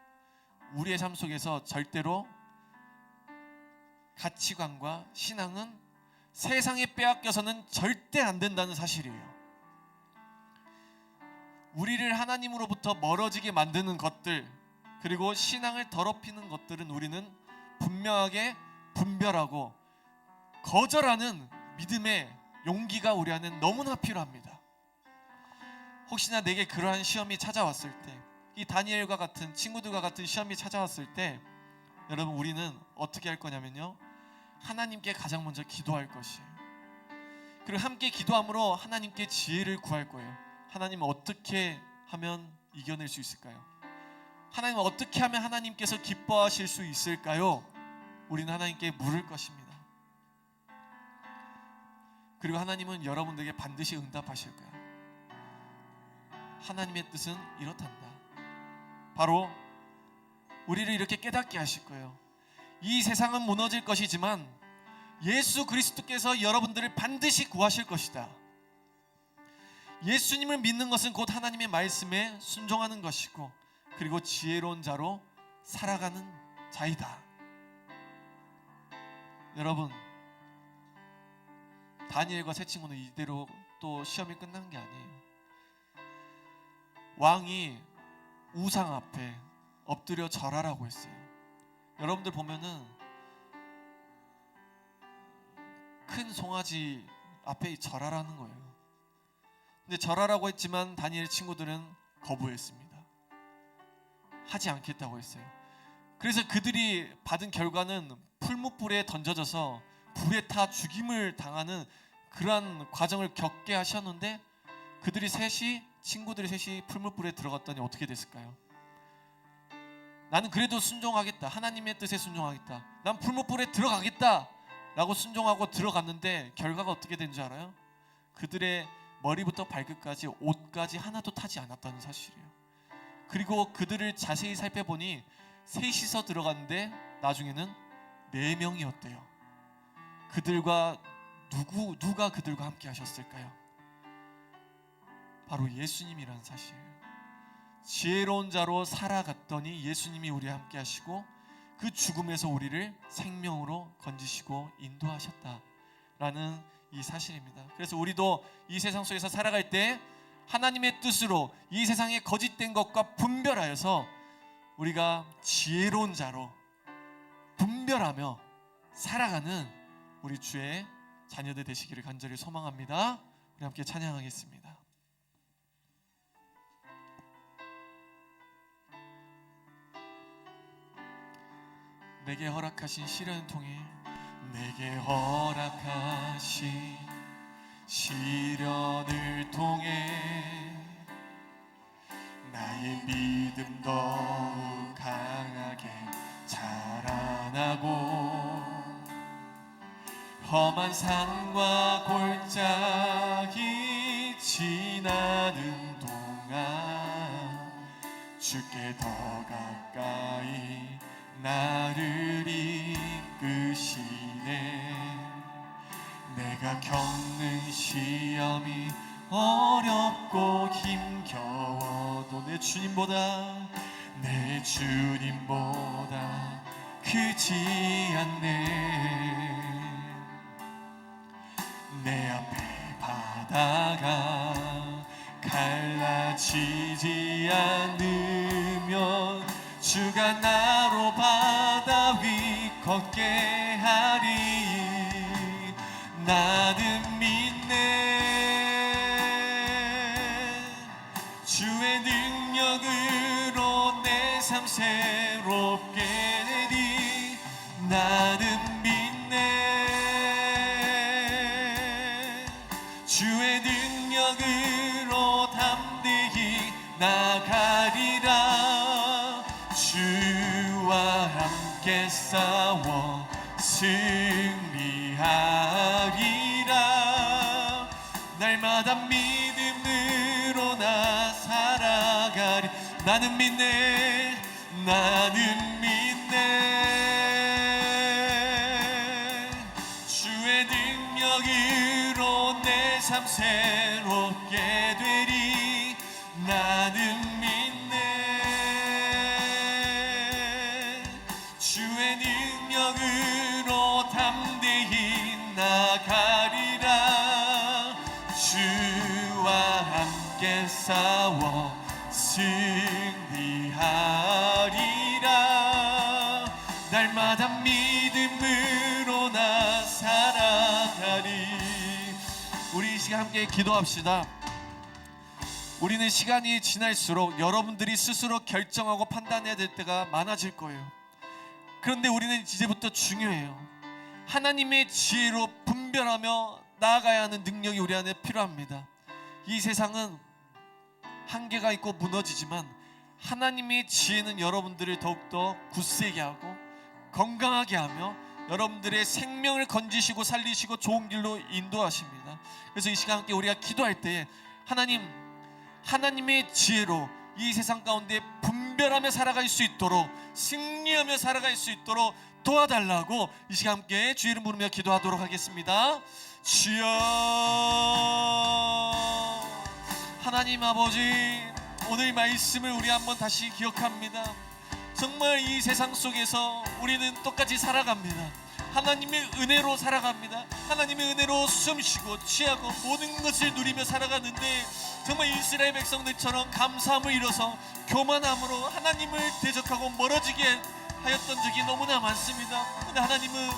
우리의 삶 속에서 절대로 가치관과 신앙은 세상에 빼앗겨서는 절대 안 된다는 사실이에요. 우리를 하나님으로부터 멀어지게 만드는 것들, 그리고 신앙을 더럽히는 것들은 우리는 분명하게 분별하고 거절하는 믿음의 용기가 우리 안에 너무나 필요합니다. 혹시나 내게 그러한 시험이 찾아왔을 때, 이 다니엘과 같은 친구들과 같은 시험이 찾아왔을 때, 여러분, 우리는 어떻게 할 거냐면요, 하나님께 가장 먼저 기도할 것이에요. 그리고 함께 기도함으로 하나님께 지혜를 구할 거예요. 하나님, 어떻게 하면 이겨낼 수 있을까요? 하나님, 어떻게 하면 하나님께서 기뻐하실 수 있을까요? 우리는 하나님께 물을 것입니다. 그리고 하나님은 여러분들에게 반드시 응답하실 거야. 하나님의 뜻은 이렇단다. 바로 우리를 이렇게 깨닫게 하실 거예요. 이 세상은 무너질 것이지만 예수 그리스도께서 여러분들을 반드시 구하실 것이다. 예수님을 믿는 것은 곧 하나님의 말씀에 순종하는 것이고, 그리고 지혜로운 자로 살아가는 자이다. 여러분, 다니엘과 세 친구는 이대로 또 시험이 끝난 게 아니에요. 왕이 우상 앞에 엎드려 절하라고 했어요. 여러분들 보면은 큰 송아지 앞에 절하라는 거예요. 근데 절하라고 했지만 다니엘 친구들은 거부했습니다. 하지 않겠다고 했어요. 그래서 그들이 받은 결과는 풀무불에 던져져서 불에 타 죽임을 당하는 그러한 과정을 겪게 하셨는데, 친구들이 셋이 풀무불에 들어갔더니 어떻게 됐을까요? 나는 그래도 순종하겠다, 하나님의 뜻에 순종하겠다, 난 풀무불에 들어가겠다 라고 순종하고 들어갔는데 결과가 어떻게 된 줄 알아요? 그들의 머리부터 발끝까지 옷까지 하나도 타지 않았다는 사실이에요. 그리고 그들을 자세히 살펴보니 셋이서 들어갔는데 나중에는 4명이었대요. 그들과 누가 그들과 함께 하셨을까요? 바로 예수님이라는 사실이에요. 지혜로운 자로 살아갔더니 예수님이 우리와 함께 하시고 그 죽음에서 우리를 생명으로 건지시고 인도하셨다라는 이 사실입니다. 그래서 우리도 이 세상 속에서 살아갈 때 하나님의 뜻으로 이 세상의 거짓된 것과 분별하여서 우리가 지혜로운 자로 분별하며 살아가는 우리 주의 자녀들 되시기를 간절히 소망합니다. 우리 함께 찬양하겠습니다. 내게 허락하신 시련을 통해, 내게 허락하신 시련을 통해 나의 믿음 더욱 강하게 자라나고, 험한 산과 골짜기 지나는 동안 주께 더 가까이 나를 이끄시네. 내가 겪는 시험이 어렵고 힘겨워도 내 주님보다 크지 않네. 내 지지 않으면 주가 나로 바다 위 걷게 하리. 나는 믿네. 주의 능력으로 내 삶 새롭게 되리. 나는 믿네. 주의 능력으로 담대히 나가리라. 주와 함께 싸워 승리하리라. 날마다 믿음으로 나 살아가리. 나는 믿네. 나는 믿네. 주의 능력으로 내 삶 새롭게 되리. 나는 믿네. 주의 능력으로 담대히 나가리라. 주와 함께 싸워 승리하리라. 날마다 믿음으로 나 살아가리. 우리 이 시간 함께 기도합시다. 우리는 시간이 지날수록 여러분들이 스스로 결정하고 판단해야 될 때가 많아질 거예요. 그런데 우리는 이제부터 중요해요. 하나님의 지혜로 분별하며 나아가야 하는 능력이 우리 안에 필요합니다. 이 세상은 한계가 있고 무너지지만 하나님의 지혜는 여러분들을 더욱더 굳세게 하고 건강하게 하며 여러분들의 생명을 건지시고 살리시고 좋은 길로 인도하십니다. 그래서 이 시간 함께 우리가 기도할 때 하나님의 지혜로 이 세상 가운데 분별하며 살아갈 수 있도록, 승리하며 살아갈 수 있도록 도와달라고 이 시간 함께 주의 이름 부르며 기도하도록 하겠습니다. 주여. 하나님 아버지, 오늘 말씀을 우리 한번 다시 기억합니다. 정말 이 세상 속에서 우리는 똑같이 살아갑니다. 하나님의 은혜로 살아갑니다. 하나님의 은혜로 숨쉬고 취하고 모든 것을 누리며 살아가는데 정말 이스라엘 백성들처럼 감사함을 잃어서 교만함으로 하나님을 대적하고 멀어지게 하였던 적이 너무나 많습니다. 근데 하나님은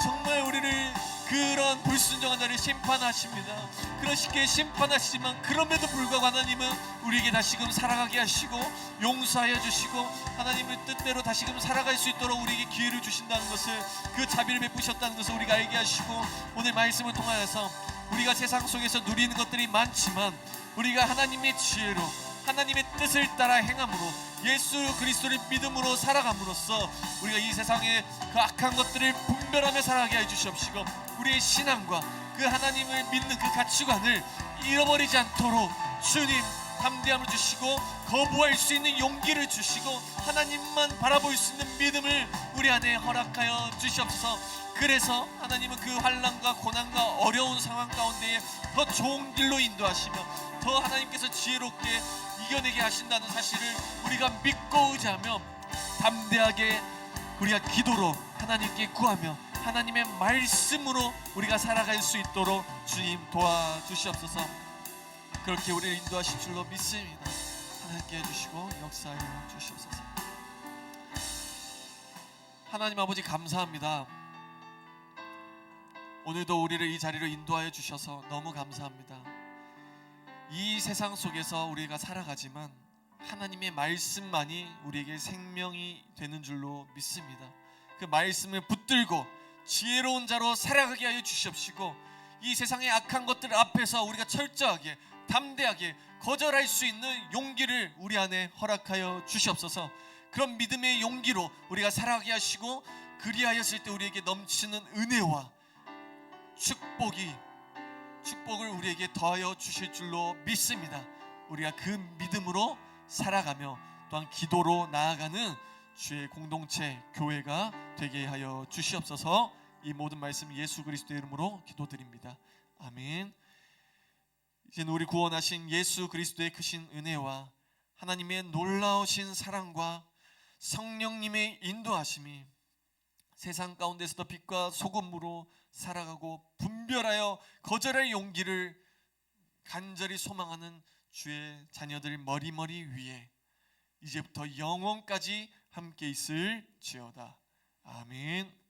정말 우리를 그런 불순종한 자를 심판하십니다. 그러시기에 심판하시지만 그럼에도 불구하고 하나님은 우리에게 다시금 살아가게 하시고 용서하여 주시고 하나님의 뜻대로 다시금 살아갈 수 있도록 우리에게 기회를 주신다는 것을, 그 자비를 베푸셨다는 것을 우리가 알게 하시고, 오늘 말씀을 통하여서 우리가 세상 속에서 누리는 것들이 많지만 우리가 하나님의 지혜로 하나님의 뜻을 따라 행함으로 예수 그리스도를 믿음으로 살아감으로써 우리가 이 세상의 그 악한 것들을 분별하며 살아가게 해주시옵시고, 우리의 신앙과 그 하나님을 믿는 그 가치관을 잃어버리지 않도록 주님 담대함을 주시고 거부할 수 있는 용기를 주시고 하나님만 바라볼 수 있는 믿음을 우리 안에 허락하여 주시옵소서. 그래서 하나님은 그 환난과 고난과 어려운 상황 가운데에 더 좋은 길로 인도하시며 더 하나님께서 지혜롭게 이겨내게 하신다는 사실을 우리가 믿고 의지하며 담대하게 우리가 기도로 하나님께 구하며 하나님의 말씀으로 우리가 살아갈 수 있도록 주님 도와주시옵소서. 그렇게 우리를 인도하실 줄로 믿습니다. 하나님께 해주시고 역사하여 주시옵소서. 하나님 아버지 감사합니다. 오늘도 우리를 이 자리로 인도하여 주셔서 너무 감사합니다. 이 세상 속에서 우리가 살아가지만 하나님의 말씀만이 우리에게 생명이 되는 줄로 믿습니다. 그 말씀을 붙들고 지혜로운 자로 살아가게 하여 주시옵시고, 이 세상의 악한 것들 앞에서 우리가 철저하게 담대하게 거절할 수 있는 용기를 우리 안에 허락하여 주시옵소서. 그런 믿음의 용기로 우리가 살아가게 하시고, 그리하였을 때 우리에게 넘치는 은혜와 축복을 우리에게 더하여 주실 줄로 믿습니다. 우리가 그 믿음으로 살아가며 또한 기도로 나아가는 주의 공동체 교회가 되게 하여 주시옵소서. 이 모든 말씀 예수 그리스도의 이름으로 기도드립니다. 아멘. 이제는 우리 구원하신 예수 그리스도의 크신 은혜와 하나님의 놀라우신 사랑과 성령님의 인도하심이 세상 가운데서도 빛과 소금으로 살아가고 분별하여 거절할 용기를 간절히 소망하는 주의 자녀들 머리머리 위에 이제부터 영원까지 함께 있을지어다. 아멘.